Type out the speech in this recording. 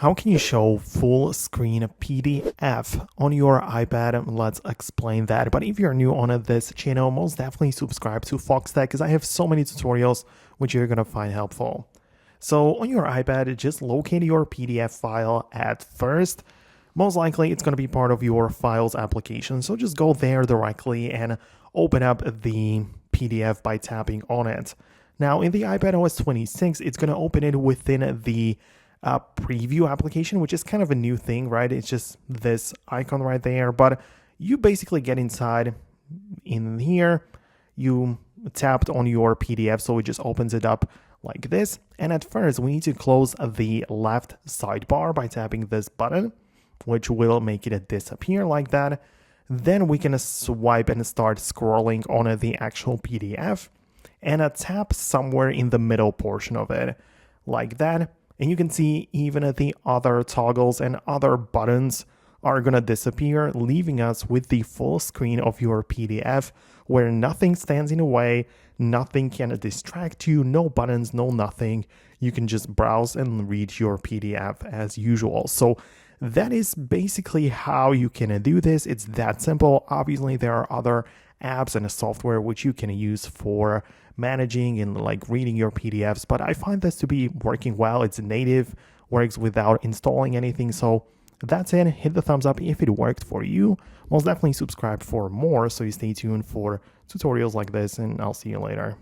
How can you show full screen PDF on your iPad? Let's explain that. But if you're new on this channel, most definitely subscribe to Foxtecc because I have so many tutorials which you're going to find helpful. So on your iPad, just locate your PDF file at first. Most likely it's going to be part of your Files application. So just go there directly and open up the PDF by tapping on it. Now in the iPad OS 26, it's going to open it within the preview application, which is kind of a new thing, right? It's just this icon right there, but you basically get inside in here, you tapped on your PDF, so it just opens it up like this. And at first we need to close the left sidebar by tapping this button, which will make it disappear like that. Then we can swipe and start scrolling on the actual PDF and tap somewhere in the middle portion of it like that. And you can see even the other toggles and other buttons are going to disappear, leaving us with the full screen of your PDF where nothing stands in the way, nothing can distract you, no buttons, no nothing. You can just browse and read your PDF as usual. So that is basically how you can do this. It's that simple. Obviously, there are other apps and software which you can use for managing and like reading your PDFs, but I find this to be working well. It's native, works without installing anything. So that's it. Hit the thumbs up if it worked for you. Most definitely subscribe for more so you stay tuned for tutorials like this, and I'll see you later.